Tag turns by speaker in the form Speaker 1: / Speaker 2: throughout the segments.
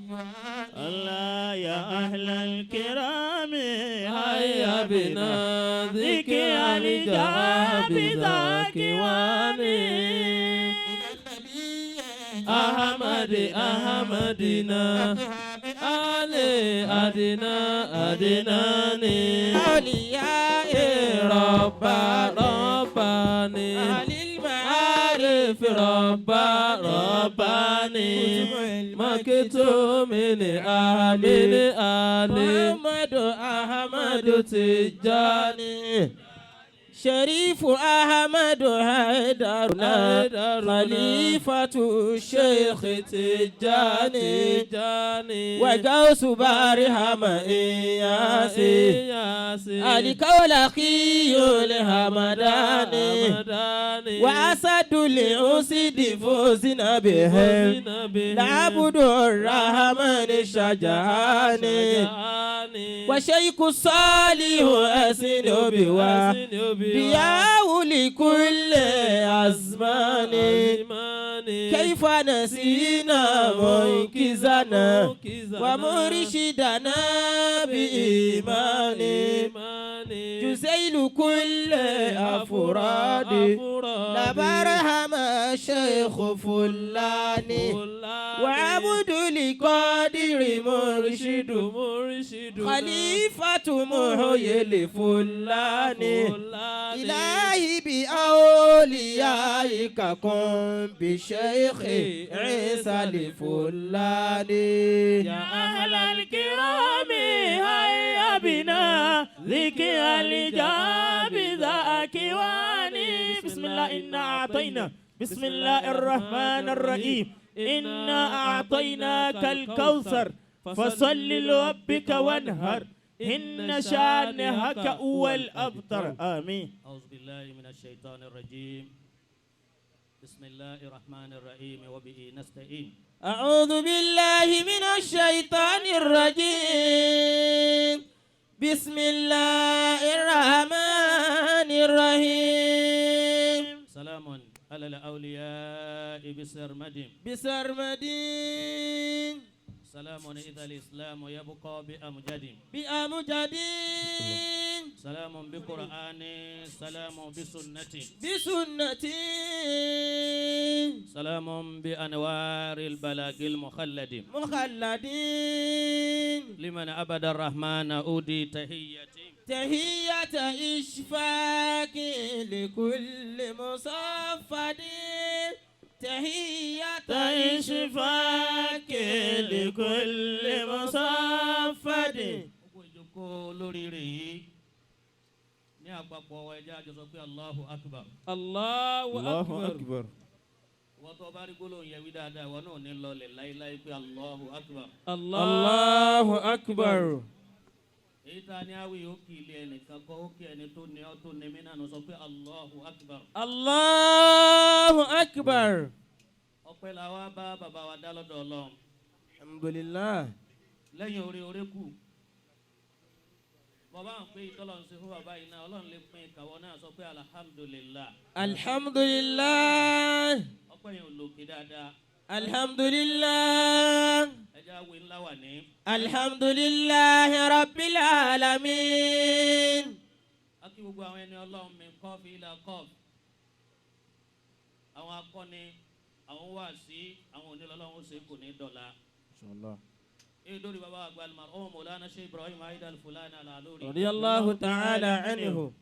Speaker 1: الله يا أهل الكرام
Speaker 2: هيا بنا ذكر الجاب ذاكواني أحمدنا علي أدناني أولياء رباني للمعارف رباني مكتوم من آل محمد أحمد تجاني شريف أحمد هيدرنا خليفة الشيخ تجاني وجوس بارهم إياسي الكولخي الهمداني وأسد الأسد فوزنا بهم لعبد الرحمن الشجعاني وشيخ الصالح أسن بوا دياه لكل أزمان كيف نسينا منكزنا ومرشدنا بإيمان جزيل كل أفراد لبرهم الشيخ فلاني وعبد لقادر مرشد خليفة محيي الفلاني إلهي بأوليائك كن بشيخ عيسى الفلاني
Speaker 1: يا أهل الكرام هيا بنا ذكر الجاب ذاكواني بسم الله إنا أعطينا بسم الله الرحمن الرحيم إنا أعطيناك الكوثر فصل لربك وانهر إن شانئك هو الأبتر آمين.
Speaker 3: أعوذ بالله من الشيطان الرجيم بسم الله الرحمن الرحيم وبه نستعين.
Speaker 2: أعوذ بالله من الشيطان الرجيم بسم الله الرحمن الرحيم.
Speaker 3: سلام على الأولياء بسرمد سلام إذا الإسلام يبقى بأمجد سلام بقرآن سلام بسنة سلام بأنوار البلاغ المخلد لمن أبد الرحمن أودي تحية إشفاق لكل مصفد تحية إشفاق لكل مصفد. ní àpapọ̀ wa ẹjẹ́ àjọsọ pé Allahu Akbar.
Speaker 2: Allahu Akbar.
Speaker 3: wọ́n tó bá rí gbólóhùn yẹn wí dáadáa wọ́n náà ní lọlẹ̀ láíláí pé Allahu Akbar.
Speaker 2: Allahu Akbar.
Speaker 3: èyí tá a ní àwí ó kì í lé ẹnìkan kọ́ ó kì ẹni tó ní ọ́ tó ní mí náà sọ pé Allahu Akbar.
Speaker 2: Allahu Akbar.
Speaker 3: ọpẹ́ la wá bá bàbá wa dá lọ́dọ̀ Ọlọ́run.
Speaker 2: Alhamdulillah.
Speaker 3: lẹ́yìn oore kù. bàbá ń pè ìtọ́lọ̀ ń ṣe fún bàbá yìí náà Ọlọ́run lè pín ìkàwọ́ náà sọ pé alhamdulillah.
Speaker 2: Alhamdulillah.
Speaker 3: ọpẹ́ yẹn ò lòkè dáadáa.
Speaker 2: Alhamdulillah.
Speaker 3: ẹjẹ́ àwé ńlá wà ní.
Speaker 2: Alhamdulillah Rabbil Alamin.
Speaker 3: a kí gbogbo àwọn ẹni Ọlọ́run mi kọ́ọ̀fì ilà kọ́ọ̀fì. àwọn akọni àwọn wáàsí àwọn onílọ́lọ́run ó ṣe kò ní dọ̀la.
Speaker 1: Inshallah.
Speaker 3: dórí bàbá àgbà al-marhum Maulana Sheikh Ibrahim Ayede al-Fulani al-Aluri.
Speaker 2: Radiyallahu ta'ala anhu.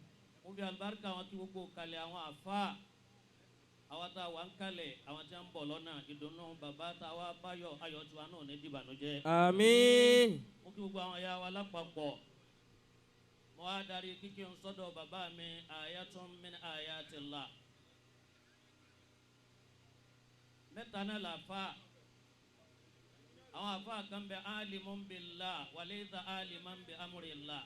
Speaker 3: mo bí alibarika àwọn kí gbogbo kalẹ̀ àwọn àfa àwọn tá a wà ń kalẹ̀ àwọn tí a ń bọ̀ lọ́nà ìdùnnú bàbá tá a wá báyọ̀ ayọ̀ tiwa náà ní dìbànújẹ́.
Speaker 2: Àmín.
Speaker 3: mo kí gbogbo àwọn ya wa lápapọ̀ mo wá darí kíkí ń sọ́dọ̀ bàbá mi ayatun min ayatillah. mẹ́ta náà làfà àwọn àfà kan bẹ alimun billah walaysa aliman bi amrillah.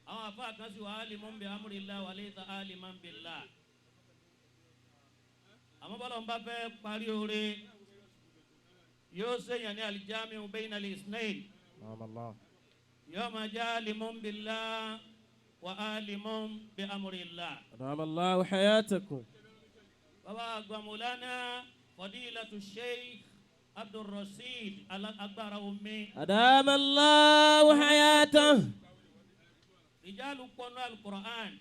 Speaker 3: àwọn àfà kan sì wà alimun bi amrillah walaysa aliman billah. àmọ́ bọ́lá ń bá fẹ́ parí oore yóò sèyàn ní alijamiu bayna al-ithnayn. yóò máa jẹ́ alimun billah wa alimun bi amrillah.
Speaker 2: Adamallahu hayatakum.
Speaker 3: bàbá àgbà Maulana fadilatu Sheikh Rasheed Agbara Omi.
Speaker 2: أدام الله حياته.
Speaker 3: Rijalu pọnú al-Qur'an.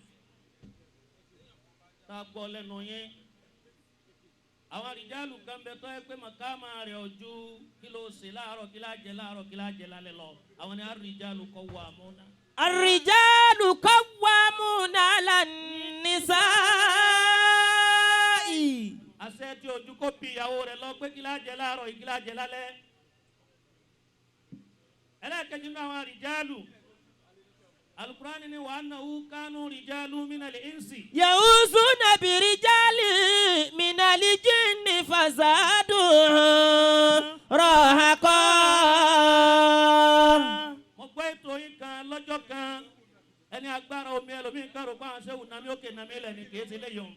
Speaker 3: Tá a gbọ́ lẹ́nu yẹn. Àwọn rijalu kan bẹ tó yẹ pé màkàmá rẹ̀ ojú kí ló ṣe láàárọ̀ kí lá jẹ láàárọ̀ kí lá jẹ lálẹ́ lọ. Àwọn ni ar-rijalu qawwamuna.
Speaker 2: الرجال قوامون على النساء.
Speaker 3: Àṣẹ tí ojú kó bí ìyàwó rẹ̀ lọ pé kí lá jẹ láàárọ̀ kí lá jẹ lálẹ́. Ẹlẹ́ẹ̀kejì náà àwọn rijalu. Al-Qur'an ni wa annahu kanu rijalu minal insi.
Speaker 2: يعوذون برجال من الجن فزادوهم رهقا.
Speaker 3: Mo gbọ́ ètò yín kan lọ́jọ́ kan ẹni agbára omi ẹlòmíín kan rò pé àwọn ṣẹ́wù nàmí òkè nàmí ilẹ̀ ni kìí ṣe léyìn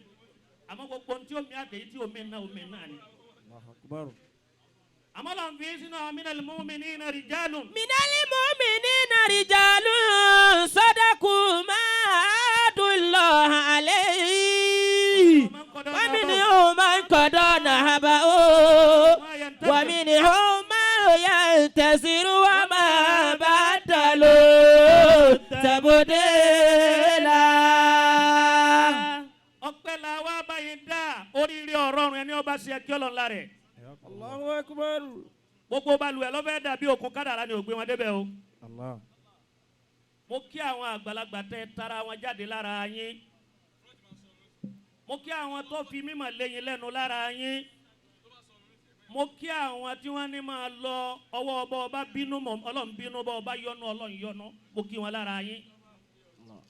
Speaker 3: àmọ́ gbogbo ohun tí omi àtẹ̀yí tí omi náà ni. àmọ́ lọ́n fi sínú àwọn minal mu'minina rijalun.
Speaker 2: من المؤمنين رجال صدقوا ما عاهدوا الله عليه ومنهم من قضى نحبه ومنهم من ينتظر وما بدلوا تبديلا.
Speaker 3: ọpẹ́ la wá báyìí dá oríire ọ̀rọ̀rùn ẹni ọba ṣe kí ọlọ́run la rẹ̀.
Speaker 2: Allahu Akbar.
Speaker 3: gbogbo balùwẹ̀ lọ́fẹ́ dàbí òkun kádàrá ni ògbé wọn débẹ̀ o.
Speaker 1: Allah.
Speaker 3: mo kí àwọn àgbàlagbà tẹ tara wọn jáde lára yín. mo kí àwọn tó fi mímọ̀ lẹ́yìn lẹ́nu lára yín. mo kí àwọn tí wọ́n ní máa lọ ọwọ́ ọba ọba bínú mọ̀ ọlọ́run bínú ọba ọba yọ́nú ọlọ́run yọ́nú mo kí wọn lára yín.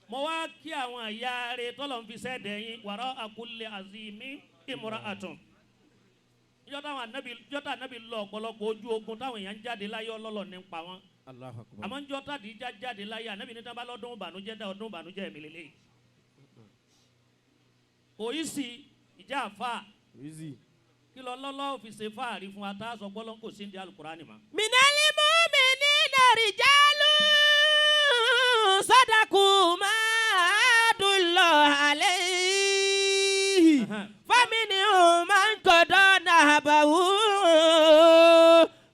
Speaker 3: mo wá kí àwọn ìyá rẹ̀ tọ́lọ́run fi sẹ́ẹ̀dẹ̀ yín wàrà àkúlẹ̀ àzìmí imra'atun. jọ́tà ànábì lọ ọ̀pọ̀lọpọ̀ ojú ogun táwọn èèyàn jáde láyé ọlọ́lọ́ ní pa wọn.
Speaker 1: Allahu Akbar.
Speaker 3: àmọ́ jọ́tà dìjà jáde láyé ànábì ní tábà lọ́dún ìbànújẹ́ dá ọdún ìbànújẹ́ mi lélẹ̀. òyìsì ìjà àfà
Speaker 1: Easy.
Speaker 3: kí lọ lọ́lọ́ fi ṣe fáàrí fún wa tá a sọ gbọ́lọ́ kò sí ní Al-Qur'ani ma.
Speaker 2: من المؤمنين رجال صدقوا ما عاهدوا الله عليه فمنهم من قضى نحبه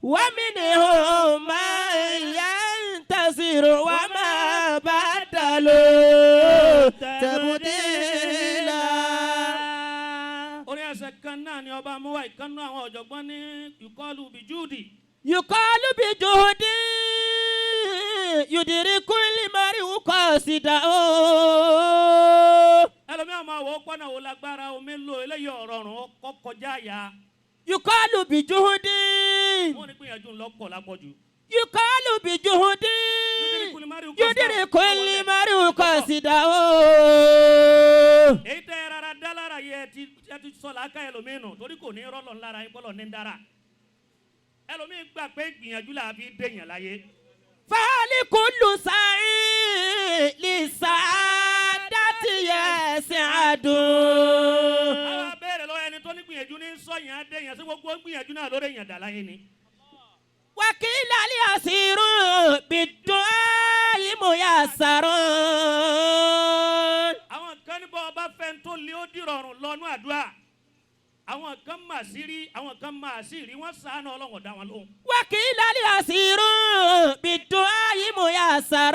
Speaker 2: ومنهم من ينتظر وما بدلوا تبديلا.
Speaker 3: orí ẹsẹ̀ kan náà ni ọba amúwá ìkànnú àwọn ọ̀jọ̀gbọ́n ní ìkọlù bìjúùdì.
Speaker 2: يقال بجهد يدرك المرء قاصده.
Speaker 3: ẹlòmíràn máa wọ pọ́nà wo lágbára omi ń lo eléyìí ọ̀rọ̀rùn kọjá ya.
Speaker 2: يقال بجهد
Speaker 3: wọ́n ní gbìyànjú ńlọ́pọ̀ lápọ̀jù.
Speaker 2: يقال بجهد يدرك المرء قاصده.
Speaker 3: èyí tẹ́ ẹ rárá dá lára yẹ ti sọ làákà ẹlòmíràn torí kò ní rọ́lọ́ ńlára yín bọ́lọ̀ ní ń dára. ẹlòmíràn gbà pé gbìyànjú là á fi dèèyàn láyé.
Speaker 2: فلكل سعي للسعادة يسعد.
Speaker 3: àwọn abẹ́rẹ́ lọ́wọ́ ẹni tó ní gbìyànjú ní sọ̀yìn adéyàn sí gbogbo gbìyànjú náà lórí èèyàn dà láyé ni.
Speaker 2: وقيل اليسير بالدعاء ميسر.
Speaker 3: àwọn kan ní bọ́ ọba fẹ́ tó lé ó dìrọ̀rùn lọ́nú àdúrà. àwọn kan mà sí rí àwọn kan mà sí rí wọ́n ṣàánú Ọlọ́run dá wọn lóhùn.
Speaker 2: وقيل اليسير بالدعاء ميسر.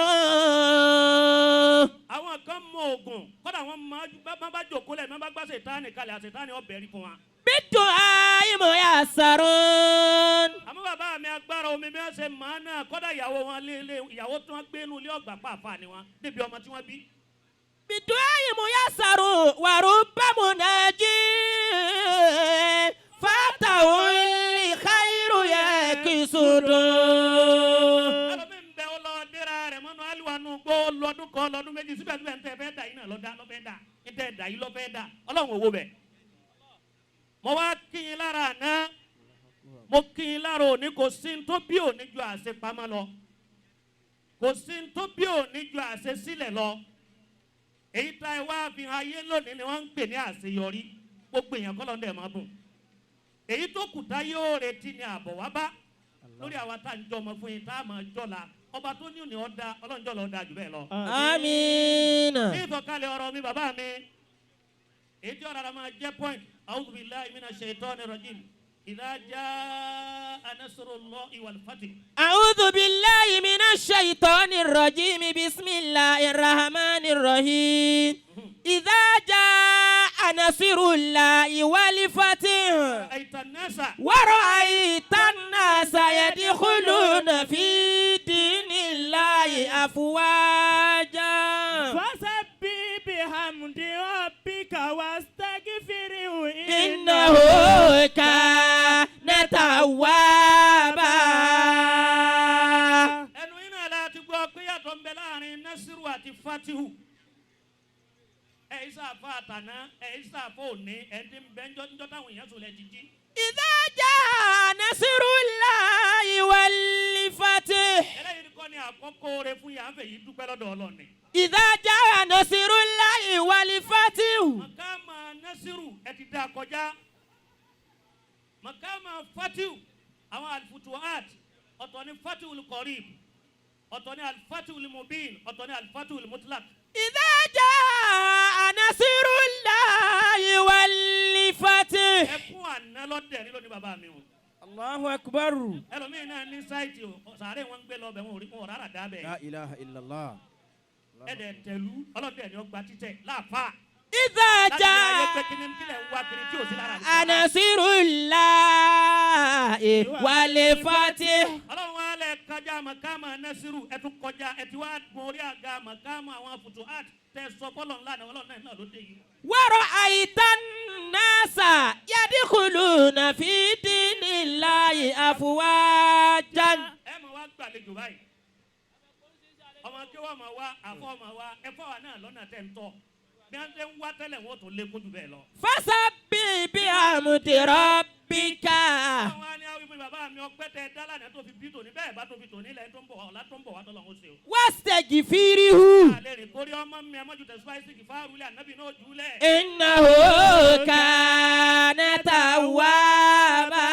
Speaker 3: àwọn kan mọ oògùn kọ́dà wọn máa bá jòkó lẹ̀ máa bá gbá ṣètánì kalẹ̀ àṣetánì ọbẹ̀ rí fún wa.
Speaker 2: بالدعاء ميسر.
Speaker 3: àmọ́ bàbá mi agbára omi bí wọ́n ṣe máa náà kọ́dà ìyàwó wọn lé ìyàwó tí wọ́n gbé inú ilé ọgbà pàápàá ni wọn débi ọmọ tí wọ́n bí.
Speaker 2: بالدعاء ميسر ورب مناجي فاتح الخير يكسد.
Speaker 3: ẹlòmí ń bẹ ọlọ́ọ̀dẹ́ra rẹ̀ mọ́nú aliwanu gbó lọ́dún kan lọ́dún méjì síbẹ̀síbẹ̀ ń tẹ́ fẹ́ dà yín náà lọ́fẹ́ dà ń tẹ́ dà yín lọ́fẹ́ dà Ọlọ́run owó bẹ̀. mo wá kí yín lára àná mo kí yín lára òní kò sí ní tó bí òní ju àṣepamọ́ lọ kò sí ní tó bí òní ju àṣesílẹ̀ lọ. èyí tá ẹ wá fi hàn ayé lónìí ni wọ́n ń pè ní àṣeyọrí gbogbo èèyàn kọ́ lọ́ndẹ̀ máa bùn. èyí tó kù tá yóò retí ni àbọ̀ wá bá lórí àwa tá à ń jọ ọmọ fún yín tá a máa jọ̀la ọba tó ní òní ọ̀dà ọlọ́njọ́ lọ́ọ́ da jù bẹ́ẹ̀ lọ.
Speaker 2: آمين.
Speaker 3: ní ìtọ́kalẹ̀ ọ̀rọ̀ mi bàbá mi èyí tí ọ̀rọ̀ máa jẹ́ point a'udhu billahi minash shaitani rajim إذا جاء نصر الله والفتح.
Speaker 2: أعوذ بالله من الشيطان الرجيم بسم الله الرحمن الرحيم إذا جاء نصر الله والفتح ورأيت الناس يدخلون في دين الله أفواجا
Speaker 1: فسبح بحمد ربك واستغفره
Speaker 2: إنه كان توابا.
Speaker 3: ẹnu iná láti gbọ́ pé yàtọ̀ ń bẹ láàrin nasiru àti fatihu. ìsàfà àtàná ìsàfà òní ẹni ń bẹ ńjọ́ táwọn èèyàn sùn lẹ́ jíjí.
Speaker 2: إذا جاء نصر الله والفتح.
Speaker 3: eléyìí kọ́ ni àkọ́kọ́ rẹ fún yàrá fèyí dúpẹ́ lọ́dọ̀ Ọlọ́run.
Speaker 2: إذا جاء نصر الله والفتح.
Speaker 3: Makama nasiru ẹ ti dá kọjá. Makama fatihu àwọn alifutuhat ọ̀tọ̀ ni fatihul qarib ọ̀tọ̀ ni alifatihul mubin ọ̀tọ̀ ni alifatihul mutlaq.
Speaker 2: إذا جاء نصر الله والفتح.
Speaker 3: ẹkún àná lọ́dẹ̀ nílò ní bàbá mi o.
Speaker 2: الله أكبر.
Speaker 3: ẹlòmíín náà ní sáìtì o sàárè wọn gbé lọ bẹ̀ wọn rárá dá bẹ̀.
Speaker 1: La ilaha illallah.
Speaker 3: ẹ̀dẹ̀ tẹ̀lú ọlọ́dẹ̀ ni ó gba títẹ̀ láàfà.
Speaker 2: إذا
Speaker 3: láti
Speaker 2: جاء
Speaker 3: ayé pé kíni kílẹ̀ ń wá kiri tí ò sí lára.
Speaker 2: نصر الله والفتح.
Speaker 3: ọlọ́run wa lẹ kọjá makama nasiru ẹ tún kọjá ẹ ti wá borí àga makama àwọn futuhat tẹ sọ fọlọ́n lánàá ọlọ́run náà ló dé yìí.
Speaker 2: ورأيت الناس يدخلون في دين الله أفواجا.
Speaker 3: ẹ mọ̀ wá gbàlejò báyìí ọmọ kí wọ́n mọ̀ wá àfọ́ mọ̀ wá ẹ fọ́ wa náà lọ́nà tẹ̀ ń tọ́ bí wọ́n ṣe ń wá tẹ́lẹ̀ wọ́n tó lékún jù bẹ́ẹ̀ lọ.
Speaker 2: فسبح بحمد ربك.
Speaker 3: àwọn á ní àwọn ìpín bàbá mi ọpẹ́ tẹ dálànà tó fi bí tòní bẹ́ẹ̀ bá tó fi tòní lẹ́yìn tó ń bọ̀ ọ̀la tó ń bọ̀ wá tó lọ́wọ́ ṣe o.
Speaker 2: واستغفره
Speaker 3: àlẹ́ rìn kórí ọmọ mi ẹ mọ́jú tẹ̀síwájú sí kì fáárùlẹ̀ ànábì náà jù ú lẹ̀.
Speaker 2: إنه كان توابا.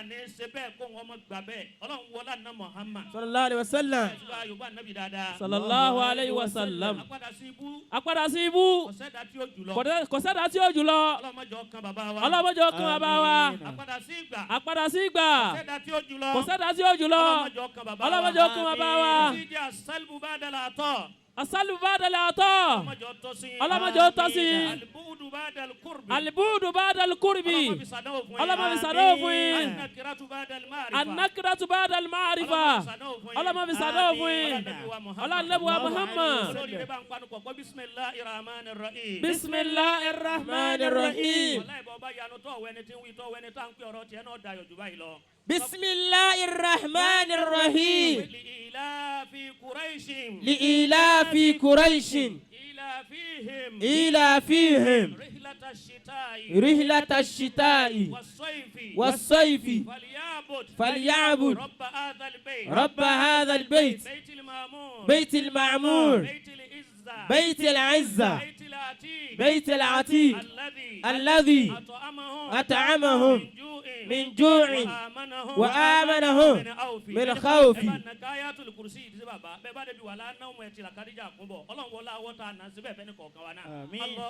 Speaker 3: ní ṣe bẹ́ẹ̀ kó wọn mọ̀ gbà bẹ́ẹ̀ ọlọ́run wọlé àná Muhammad.
Speaker 2: صلى الله عليه وسلم.
Speaker 3: ẹ̀sùn ayọ̀bá ànábì dáadáa.
Speaker 2: صلى الله عليه وسلم.
Speaker 3: apádà sí ibú
Speaker 2: Apádà sí ibú.
Speaker 3: ọ̀sẹ̀dá tí ó jùlọ.
Speaker 2: Kò sẹ́dá tí ó jùlọ.
Speaker 3: ọlọ́mọjọ kan bàbá wa.
Speaker 2: Ọlọ́mọjọ kan bàbá wa.
Speaker 3: apádà sí ìgbà.
Speaker 2: Apádà sí ìgbà.
Speaker 3: ọ̀sẹ̀dá tí ó jùlọ.
Speaker 2: Kò sẹ́dá tí ó jùlọ.
Speaker 3: ọlọ́mọjọ kan bàbá wa.
Speaker 2: Ọlọ́mọjọ kan bàbá wa.
Speaker 3: ìdí àṣàlùbù bá dàlà àtọ̀.
Speaker 2: Asálù bá dàlẹ́ àtọ́.
Speaker 3: ọlọ́mọjọ tọ́ sí.
Speaker 2: Ọlọ́mọjọ tọ́ sí.
Speaker 3: àlùbùdù bá dàlù kúrbì.
Speaker 2: Àlìbúdù bá dàlẹ́ kúrìbì. Ọlọ́mọ fi sàdánwò fún yín.
Speaker 3: ànàkìrátù bá dàlù máàrífà.
Speaker 2: Ànàkìrátù bá dàlẹ́ máàrífà. Ọlọ́mọ fi sàdánwò fún yín. Ọlọ́nàbíwá Muhammad.
Speaker 3: bismillahir rahmanir rahim.
Speaker 2: Bismillahir rahmanir rahim.
Speaker 3: wàláhì bọ́ bá yanu tọ́ wẹni tí ń wí tọ́ wẹni tá ń pè ọ̀rọ̀ tiẹ̀ náà dayọ̀ jù báyìí lọ.
Speaker 2: Bismillahir rahmanir rahim.
Speaker 3: لإيلاف قريش
Speaker 2: لإيلاف قريش إيلافهم رحلة الشتاء والصيف فليعبد رب هذا البيت بيت المعمور بيت العزة بيت العتيق الذي أطعمهم من جوع وآمنهم من خوف.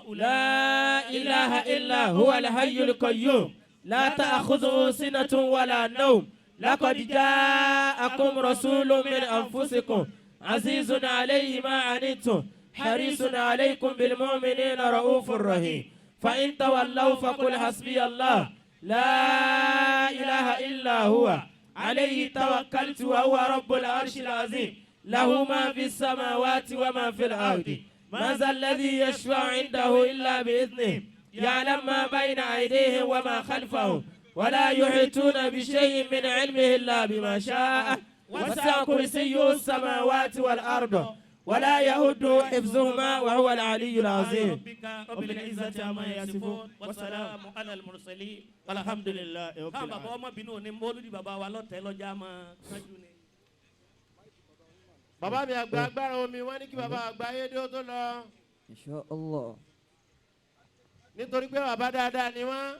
Speaker 2: لا إله إلا هو الحي القيوم لا تأخذه سنة ولا نوم لقد جاءكم رسول من أنفسكم عزيز عليه ما عنتم حريص عليكم بالمؤمنين رؤوف رحيم فإن تولوا فقل حسبي الله لا إله إلا هو عليه توكلت وهو رب العرش العظيم له ما في السماوات وما في الأرض ما ذا الذي يشفع عنده إلا بإذنه يعلم ما بين أيديهم وما خلفهم ولا يحيطون بشيء من علمه إلا بما شاء وسع كرسيه السماوات والأرض ولا يهد حفظهما وهو العلي العظيم.
Speaker 3: رب العزة عما يصفون والسلام على المرسلين والحمد لله رب العالمين. bàbá ọmọ bínú ni mọ́lúdì bàbá wa lọ́tẹ̀ lọ́jà máa kájú ni.
Speaker 4: bàbá mi Agba Agbara Omi wọ́n ní kí bàbá Agba Ayede ó tó lọ.
Speaker 2: Insha Allah.
Speaker 4: nítorí pé bàbá dáadáa ni wọ́n.